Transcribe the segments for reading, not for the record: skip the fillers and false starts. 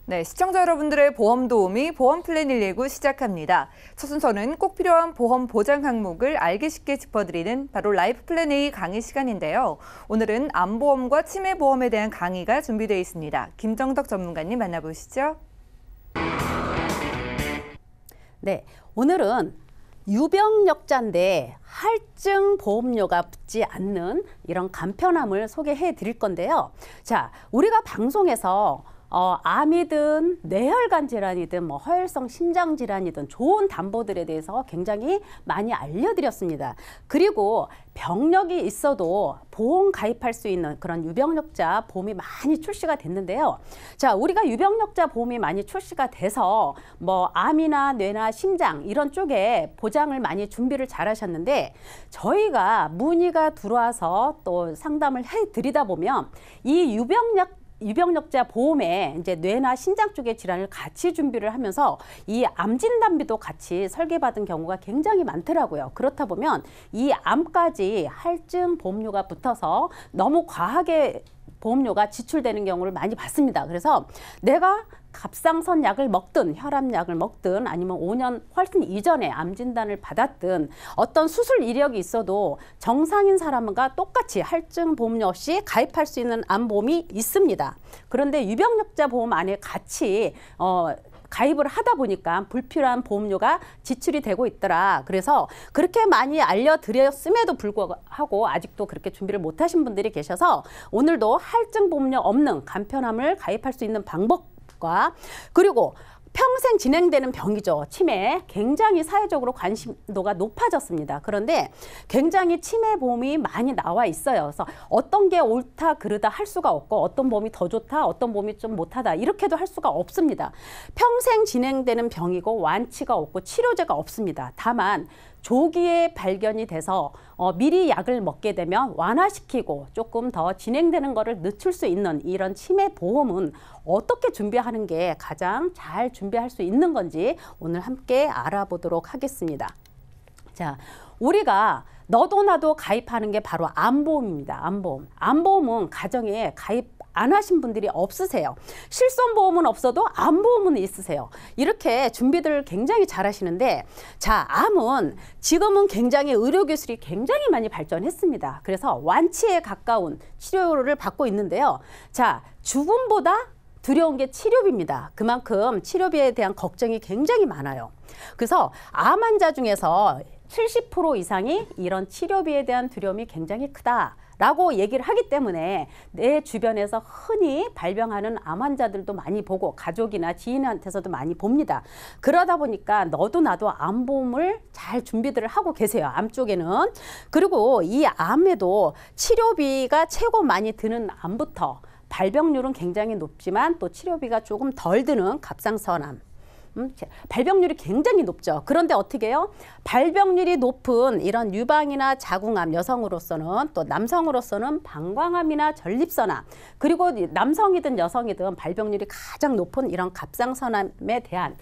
네, 시청자 여러분들의 보험 도우미 보험 플랜 119 시작합니다. 첫 순서는 꼭 필요한 보험 보장 항목을 알기 쉽게 짚어드리는 바로 라이프 플랜 A 강의 시간인데요. 오늘은 암보험과 치매보험에 대한 강의가 준비되어 있습니다. 김정덕 전문가님 만나보시죠. 네, 오늘은 유병력자인데 할증 보험료가 붙지 않는 이런 간편함을 소개해 드릴 건데요. 자, 우리가 방송에서 암이든 뇌혈관 질환이든 허혈성 심장 질환이든 좋은 담보들에 대해서 굉장히 많이 알려드렸습니다. 그리고 병력이 있어도 보험 가입할 수 있는 그런 유병력자 보험이 많이 출시가 됐는데요. 자, 우리가 유병력자 보험이 많이 출시가 돼서 암이나 뇌나 심장 이런 쪽에 보장을 많이 준비를 잘 하셨는데, 저희가 문의가 들어와서 또 상담을 해 드리다 보면 이 유병력자 보험에 이제 뇌나 신장 쪽의 질환을 같이 준비를 하면서 이 암 진단비도 같이 설계받은 경우가 굉장히 많더라고요. 그렇다 보면 이 암까지 할증 보험료가 붙어서 너무 과하게 보험료가 지출되는 경우를 많이 봤습니다. 그래서 내가 갑상선 약을 먹든 혈압약을 먹든 아니면 5년 훨씬 이전에 암 진단을 받았든 어떤 수술 이력이 있어도 정상인 사람과 똑같이 할증 보험료 없이 가입할 수 있는 암보험이 있습니다. 그런데 유병력자 보험 안에 같이 가입을 하다 보니까 불필요한 보험료가 지출이 되고 있더라. 그래서 그렇게 많이 알려드렸음에도 불구하고 아직도 그렇게 준비를 못하신 분들이 계셔서 오늘도 할증 보험료 없는 간편함을 가입할 수 있는 방법, 그리고 평생 진행되는 병이죠. 치매. 굉장히 사회적으로 관심도가 높아졌습니다. 그런데 굉장히 치매 보험이 많이 나와 있어요. 그래서 어떤 게 옳다 그르다 할 수가 없고, 어떤 보험이 더 좋다, 어떤 보험이 좀 못하다 이렇게도 할 수가 없습니다. 평생 진행되는 병이고 완치가 없고 치료제가 없습니다. 다만 조기에 발견이 돼서 미리 약을 먹게 되면 완화시키고 조금 더 진행되는 것을 늦출 수 있는 이런 치매 보험은 어떻게 준비하는 게 가장 잘 준비할 수 있는 건지 오늘 함께 알아보도록 하겠습니다. 자, 우리가 너도 나도 가입하는 게 바로 암보험입니다. 암보험. 암보험은 가정에 가입 안 하신 분들이 없으세요. 실손보험은 없어도 암보험은 있으세요. 이렇게 준비들을 굉장히 잘 하시는데, 자, 암은 지금은 굉장히 의료기술이 굉장히 많이 발전했습니다. 그래서 완치에 가까운 치료를 받고 있는데요. 자, 죽음보다 두려운 게 치료비입니다. 그만큼 치료비에 대한 걱정이 굉장히 많아요. 그래서 암 환자 중에서 70% 이상이 이런 치료비에 대한 두려움이 굉장히 크다 라고 얘기를 하기 때문에 내 주변에서 흔히 발병하는 암 환자들도 많이 보고 가족이나 지인한테서도 많이 봅니다. 그러다 보니까 너도 나도 암보험을 잘 준비들을 하고 계세요. 암 쪽에는. 그리고 이 암에도 치료비가 최고 많이 드는 암부터 발병률은 굉장히 높지만 또 치료비가 조금 덜 드는 갑상선암, 발병률이 굉장히 높죠. 그런데 어떻게 해요? 발병률이 높은 이런 유방이나 자궁암, 여성으로서는, 또 남성으로서는 방광암이나 전립선암, 그리고 남성이든 여성이든 발병률이 가장 높은 이런 갑상선암에 대한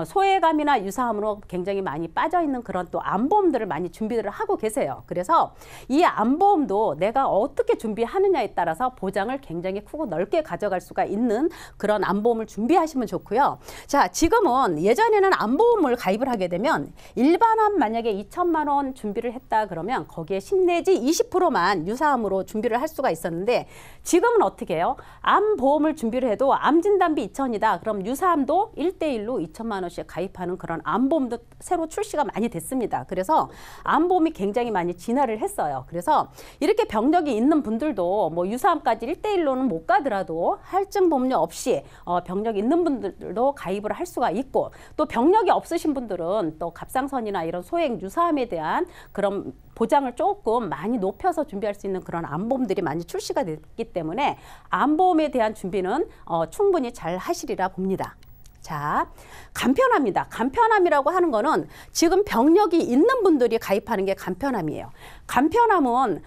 소외감이나 유사암으로 굉장히 많이 빠져있는 그런 또 암보험들을 많이 준비를 하고 계세요. 그래서 이 암보험도 내가 어떻게 준비하느냐에 따라서 보장을 굉장히 크고 넓게 가져갈 수가 있는 그런 암보험을 준비하시면 좋고요. 자, 지금은 예전에는 암보험을 가입을 하게 되면 일반암 만약에 2천만 원 준비를 했다 그러면 거기에 10 내지 20%만 유사암으로 준비를 할 수가 있었는데, 지금은 어떻게 해요? 암보험을 준비를 해도 암진단비 2천이다. 그럼 유사암도 1대1로 2천만 원씩 가입하는 그런 암보험도 새로 출시가 많이 됐습니다. 그래서 암보험이 굉장히 많이 진화를 했어요. 그래서 이렇게 병력이 있는 분들도 유사암까지 1대1로는 못 가더라도 할증 보험료 없이 병력이 있는 분들도 가입을 할 수가 있고, 또 병력이 없으신 분들은 또 갑상선이나 이런 소액 유사암에 대한 그런 보장을 조금 많이 높여서 준비할 수 있는 그런 암보험들이 많이 출시가 됐기 때문에 암보험에 대한 준비는 충분히 잘 하시리라 봅니다. 자, 간편함입니다. 간편함이라고 하는 거는 지금 병력이 있는 분들이 가입하는 게 간편함이에요. 간편함은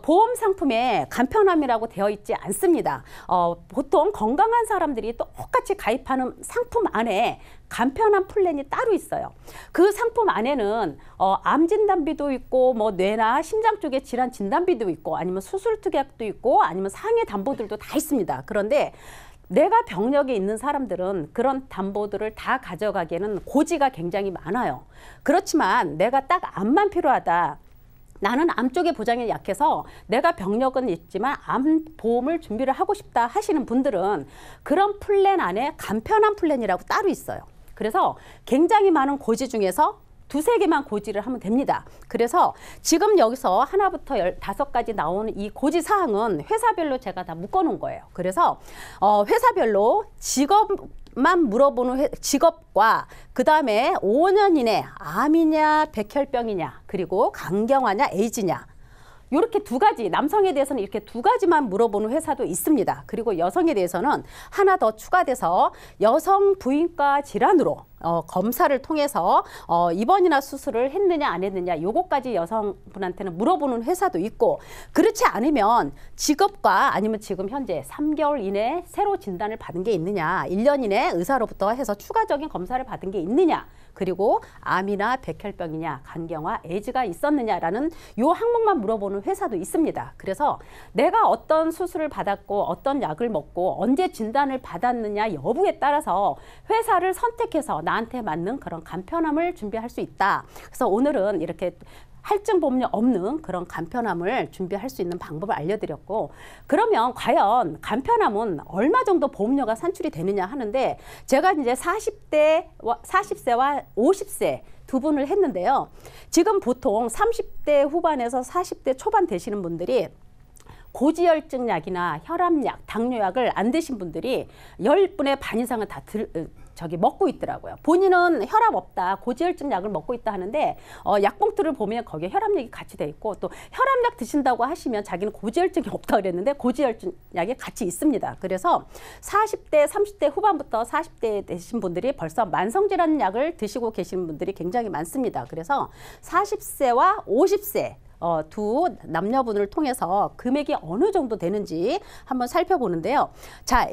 보험 상품에 간편함이라고 되어 있지 않습니다. 보통 건강한 사람들이 똑같이 가입하는 상품 안에 간편한 플랜이 따로 있어요. 그 상품 안에는 암 진단비도 있고 뇌나 심장 쪽의 질환 진단비도 있고 아니면 수술 특약도 있고 아니면 상해 담보들도 다 있습니다. 그런데 내가 병력에 있는 사람들은 그런 담보들을 다 가져가기에는 고지가 굉장히 많아요. 그렇지만 내가 딱 암만 필요하다. 나는 암 쪽에 보장이 약해서 내가 병력은 있지만 암 보험을 준비를 하고 싶다 하시는 분들은 그런 플랜 안에 간편한 플랜이라고 따로 있어요. 그래서 굉장히 많은 고지 중에서 두세 개만 고지를 하면 됩니다. 그래서 지금 여기서 하나부터 15가지 나오는 이 고지 사항은 회사별로 제가 다 묶어놓은 거예요. 그래서 회사별로 직업만 물어보는 직업과 그 다음에 5년 이내 암이냐 백혈병이냐 그리고 강경화냐 에이즈냐 이렇게 두 가지, 남성에 대해서는 이렇게 두 가지만 물어보는 회사도 있습니다. 그리고 여성에 대해서는 하나 더 추가돼서 여성 부인과 질환으로 검사를 통해서 입원이나 수술을 했느냐 안 했느냐 요거까지 여성분한테는 물어보는 회사도 있고, 그렇지 않으면 직업과 아니면 지금 현재 3개월 이내에 새로 진단을 받은 게 있느냐, 1년 이내에 의사로부터 해서 추가적인 검사를 받은 게 있느냐, 그리고 암이나 백혈병이냐 간경화 에이즈가 있었느냐라는 요 항목만 물어보는 회사도 있습니다. 그래서 내가 어떤 수술을 받았고 어떤 약을 먹고 언제 진단을 받았느냐 여부에 따라서 회사를 선택해서 나한테 맞는 그런 간편함을 준비할 수 있다. 그래서 오늘은 이렇게 할증 보험료 없는 그런 간편함을 준비할 수 있는 방법을 알려드렸고, 그러면 과연 간편함은 얼마 정도 보험료가 산출이 되느냐 하는데, 제가 이제 40세와 50세 두 분을 했는데요. 지금 보통 30대 후반에서 40대 초반 되시는 분들이 고지혈증 약이나 혈압약, 당뇨약을 안 드신 분들이 10분의 반 이상은 다 먹고 있더라고요. 본인은 혈압 없다, 고지혈증 약을 먹고 있다 하는데 약봉투를 보면 거기에 혈압약이 같이 돼 있고, 또 혈압약 드신다고 하시면 자기는 고지혈증이 없다 그랬는데 고지혈증 약이 같이 있습니다. 그래서 40대, 30대 후반부터 40대 되신 분들이 벌써 만성질환 약을 드시고 계시는 분들이 굉장히 많습니다. 그래서 40세와 50세 두 남녀분을 통해서 금액이 어느 정도 되는지 한번 살펴보는데요. 자,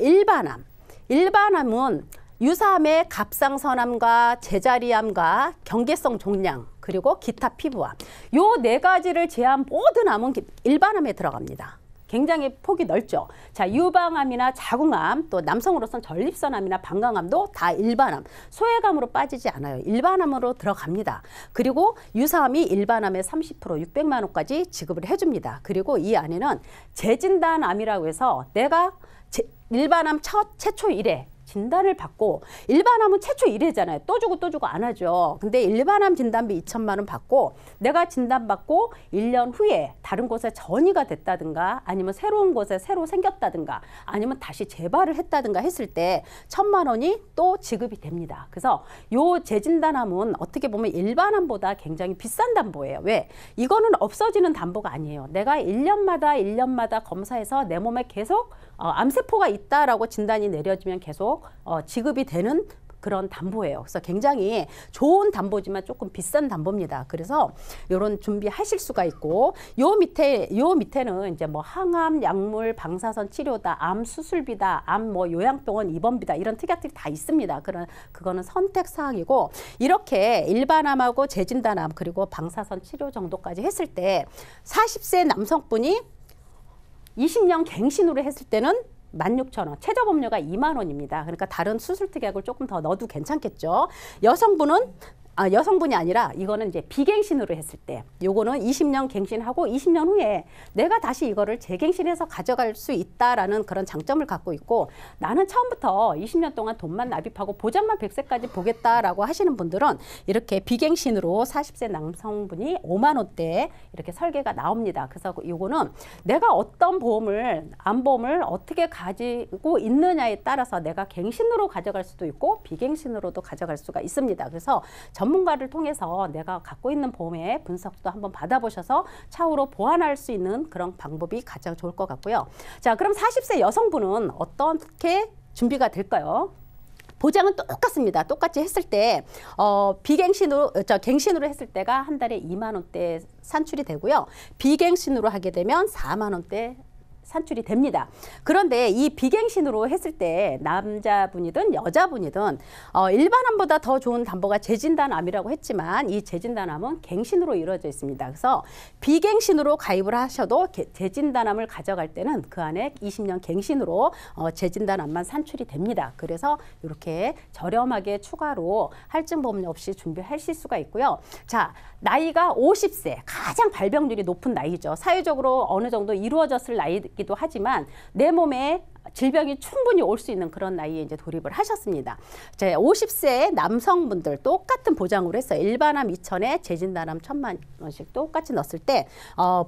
일반암은 유사암의 갑상선암과 제자리암과 경계성 종양 그리고 기타 피부암, 요 네 가지를 제한 모든 암은 일반암에 들어갑니다. 굉장히 폭이 넓죠. 자, 유방암이나 자궁암, 또 남성으로서는 전립선암이나 방광암도 다 일반암, 소외감으로 빠지지 않아요. 일반암으로 들어갑니다. 그리고 유사암이 일반암의 30% 600만 원까지 지급을 해줍니다. 그리고 이 안에는 재진단암이라고 해서 내가 일반암 최초 1회 진단을 받고, 일반암은 최초 1회잖아요. 또 주고 안 하죠. 근데 일반암 진단비 2천만 원 받고 내가 진단받고 1년 후에 다른 곳에 전이가 됐다든가 아니면 새로운 곳에 새로 생겼다든가 아니면 다시 재발을 했다든가 했을 때 1,000만 원이 또 지급이 됩니다. 그래서 요 재진단암은 어떻게 보면 일반암보다 굉장히 비싼 담보예요. 왜? 이거는 없어지는 담보가 아니에요. 내가 1년마다 검사해서 내 몸에 계속 암세포가 있다라고 진단이 내려지면 계속 지급이 되는 그런 담보예요. 그래서 굉장히 좋은 담보지만 조금 비싼 담보입니다. 그래서 이런 준비하실 수가 있고, 요 밑에는 이제 뭐 항암, 약물, 방사선 치료다, 암 수술비다, 암 뭐 요양병원 입원비다, 이런 특약들이 다 있습니다. 그거는 선택 사항이고, 이렇게 일반암하고 재진단암 그리고 방사선 치료 정도까지 했을 때 40세 남성분이 20년 갱신으로 했을 때는 16,000원, 최저보험료가 2만 원입니다. 그러니까 다른 수술 특약을 조금 더 넣어도 괜찮겠죠. 여성분이 아니라 이거는 이제 비갱신으로 했을 때, 요거는 20년 갱신하고 20년 후에 내가 다시 이거를 재갱신해서 가져갈 수 있다라는 그런 장점을 갖고 있고, 나는 처음부터 20년 동안 돈만 납입하고 보장만 100세까지 보겠다라고 하시는 분들은 이렇게 비갱신으로 40세 남성분이 5만 원대 이렇게 설계가 나옵니다. 그래서 요거는 내가 어떤 암보험을 어떻게 가지고 있느냐에 따라서 내가 갱신으로 가져갈 수도 있고 비갱신으로도 가져갈 수가 있습니다. 그래서 전문가를 통해서 내가 갖고 있는 보험의 분석도 한번 받아보셔서 차후로 보완할 수 있는 그런 방법이 가장 좋을 것 같고요. 자, 그럼 40세 여성분은 어떻게 준비가 될까요? 보장은 똑같습니다. 똑같이 했을 때 갱신으로 했을 때가 한 달에 2만 원대 산출이 되고요. 비갱신으로 하게 되면 4만 원대 산출이 됩니다. 그런데 이 비갱신으로 했을 때 남자분이든 여자분이든 일반암보다 더 좋은 담보가 재진단암이라고 했지만 이 재진단암은 갱신으로 이루어져 있습니다. 그래서 비갱신으로 가입을 하셔도 재진단암을 가져갈 때는 그 안에 20년 갱신으로 재진단암만 산출이 됩니다. 그래서 이렇게 저렴하게 추가로 할증보험료 없이 준비하실 수가 있고요. 자, 나이가 50세, 가장 발병률이 높은 나이죠. 사회적으로 어느 정도 이루어졌을 나이이기도 하지만 내 몸에 질병이 충분히 올 수 있는 그런 나이에 이제 돌입을 하셨습니다. 제 50세 남성분들 똑같은 보장으로 해서 일반암 2천에 재진단암 1,000만 원씩 똑같이 넣었을 때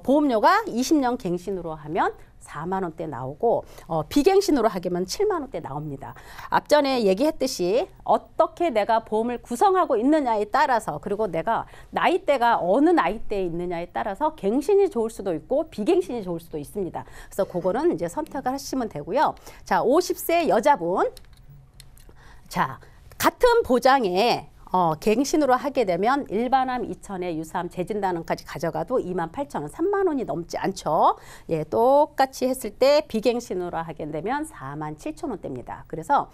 보험료가 20년 갱신으로 하면 4만 원대 나오고 비갱신으로 하기면 7만 원대 나옵니다. 앞전에 얘기했듯이 어떻게 내가 보험을 구성하고 있느냐에 따라서 그리고 내가 나이대가 어느 나이대에 있느냐에 따라서 갱신이 좋을 수도 있고 비갱신이 좋을 수도 있습니다. 그래서 그거는 이제 선택을 하시면 되고요. 자, 50세 여자분. 자, 같은 보장에 갱신으로 하게 되면 일반암 2천에 유사암 재진단암까지 가져가도 28,000원, 3만 원이 넘지 않죠. 예, 똑같이 했을 때 비갱신으로 하게 되면 47,000원대입니다. 그래서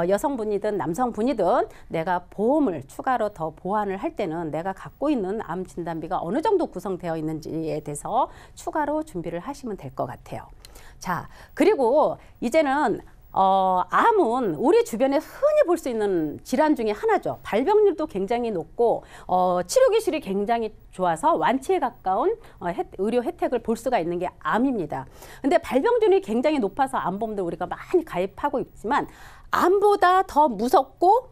여성분이든 남성분이든 내가 보험을 추가로 더 보완을 할 때는 내가 갖고 있는 암 진단비가 어느 정도 구성되어 있는지에 대해서 추가로 준비를 하시면 될 것 같아요. 자, 그리고 이제는 암은 우리 주변에 흔히 볼 수 있는 질환 중에 하나죠. 발병률도 굉장히 높고 치료 기술이 굉장히 좋아서 완치에 가까운 의료 혜택을 볼 수가 있는 게 암입니다. 근데 발병률이 굉장히 높아서 암보험들 우리가 많이 가입하고 있지만 암보다 더 무섭고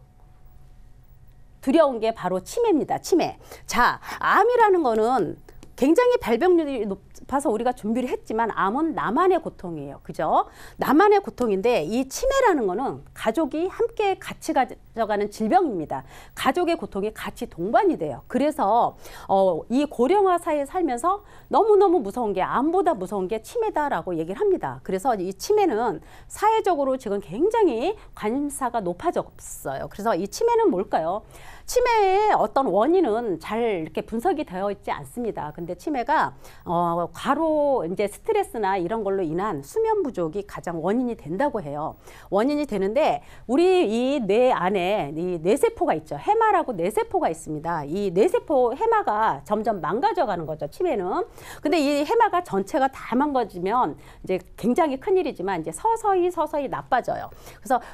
두려운 게 바로 치매입니다. 치매. 자, 암이라는 거는 굉장히 발병률이 높아서 우리가 준비를 했지만 암은 나만의 고통이에요. 그죠? 나만의 고통인데 이 치매라는 거는 가족이 함께 같이 가져가는 질병입니다. 가족의 고통이 같이 동반이 돼요. 그래서 이 고령화 사회에 살면서 너무너무 무서운 게 암보다 무서운 게 치매다라고 얘기를 합니다. 그래서 이 치매는 사회적으로 지금 굉장히 관심사가 높아졌어요. 그래서 이 치매는 뭘까요? 치매의 어떤 원인은 잘 이렇게 분석이 되어 있지 않습니다. 근데 치매가 과로 이제 스트레스나 이런 걸로 인한 수면 부족이 가장 원인이 된다고 해요. 원인이 되는데 우리 이 뇌 안에 이 뇌세포가 있죠. 해마라고 뇌세포가 있습니다. 이 뇌세포 해마가 점점 망가져가는 거죠. 치매는. 근데 이 해마가 전체가 다 망가지면 이제 굉장히 큰일이지만 이제 서서히 나빠져요.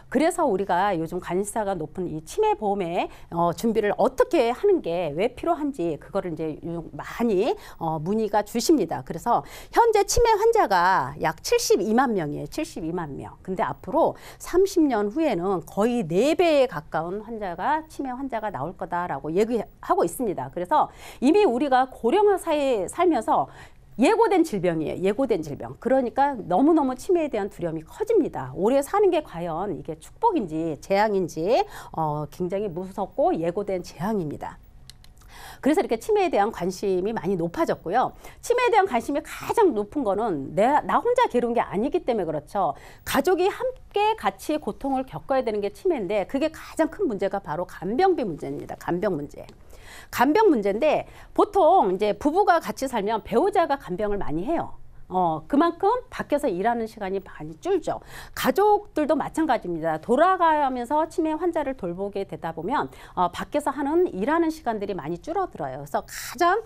그래서 우리가 요즘 관심사가 높은 이 치매 보험에 준비를 어떻게 하는 게 왜 필요한지 그거를 이제 많이 문의가 주십니다. 그래서 현재 치매 환자가 약 72만 명이에요. 72만 명. 근데 앞으로 30년 후에는 거의 4배에 가까운 치매 환자가 나올 거다라고 얘기하고 있습니다. 그래서 이미 우리가 고령화 사회에 살면서 예고된 질병이에요. 예고된 질병. 그러니까 너무너무 치매에 대한 두려움이 커집니다. 오래 사는 게 과연 이게 축복인지 재앙인지 굉장히 무섭고 예고된 재앙입니다. 그래서 이렇게 치매에 대한 관심이 많이 높아졌고요. 치매에 대한 관심이 가장 높은 거는 나 혼자 괴로운 게 아니기 때문에 그렇죠. 가족이 함께 같이 고통을 겪어야 되는 게 치매인데 그게 가장 큰 문제가 바로 간병비 문제입니다. 간병 문제. 간병 문제인데 보통 이제 부부가 같이 살면 배우자가 간병을 많이 해요. 그만큼 밖에서 일하는 시간이 많이 줄죠. 가족들도 마찬가지입니다. 돌아가면서 치매 환자를 돌보게 되다 보면 밖에서 일하는 시간들이 많이 줄어들어요. 그래서 가장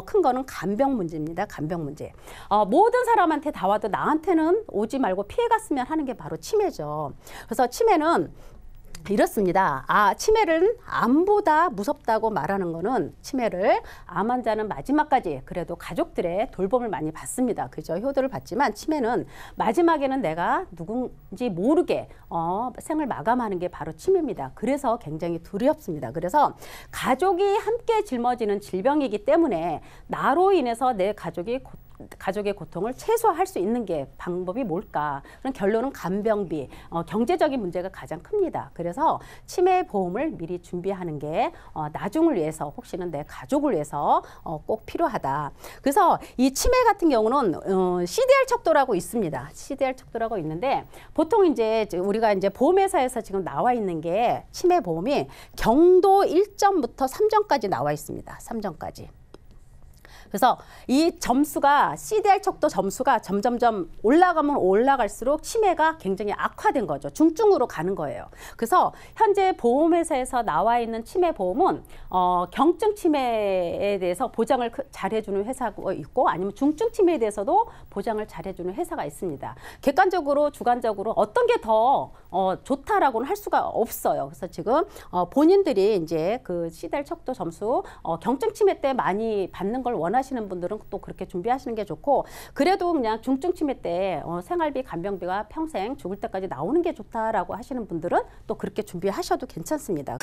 큰 거는 간병 문제입니다. 간병 문제. 모든 사람한테 다 와도 나한테는 오지 말고 피해갔으면 하는 게 바로 치매죠. 그래서 치매는 이렇습니다. 치매를 암보다 무섭다고 말하는 거는 치매를 암 환자는 마지막까지 그래도 가족들의 돌봄을 많이 받습니다. 그죠? 효도를 받지만 치매는 마지막에는 내가 누군지 모르게 생을 마감하는 게 바로 치매입니다. 그래서 굉장히 두렵습니다. 그래서 가족이 함께 짊어지는 질병이기 때문에 나로 인해서 내 가족의 고통을 최소화할 수 있는 게 방법이 뭘까? 그럼 결론은 간병비, 경제적인 문제가 가장 큽니다. 그래서 치매 보험을 미리 준비하는 게 나중을 위해서 혹시는 내 가족을 위해서 꼭 필요하다. 그래서 이 치매 같은 경우는 CDR 척도라고 있습니다. CDR 척도라고 있는데 보통 이제 우리가 이제 보험회사에서 지금 나와 있는 게 치매 보험이 경도 1점부터 3점까지 나와 있습니다. 3점까지. 그래서 이 점수가 CDR 척도 점수가 점점점 올라가면 올라갈수록 치매가 굉장히 악화된 거죠. 중증으로 가는 거예요. 그래서 현재 보험회사에서 나와 있는 치매 보험은 경증 치매에 대해서 보장을 잘해주는 회사가 있고 아니면 중증 치매에 대해서도 보장을 잘해주는 회사가 있습니다. 객관적으로 주관적으로 어떤 게 더 좋다라고는 할 수가 없어요. 그래서 지금 본인들이 이제 그 CDR 척도 점수 경증 치매 때 많이 받는 걸 원하시는 분들은 또 그렇게 준비하시는 게 좋고, 그래도 그냥 중증 치매 때 생활비 간병비가 평생 죽을 때까지 나오는 게 좋다라고 하시는 분들은 또 그렇게 준비하셔도 괜찮습니다.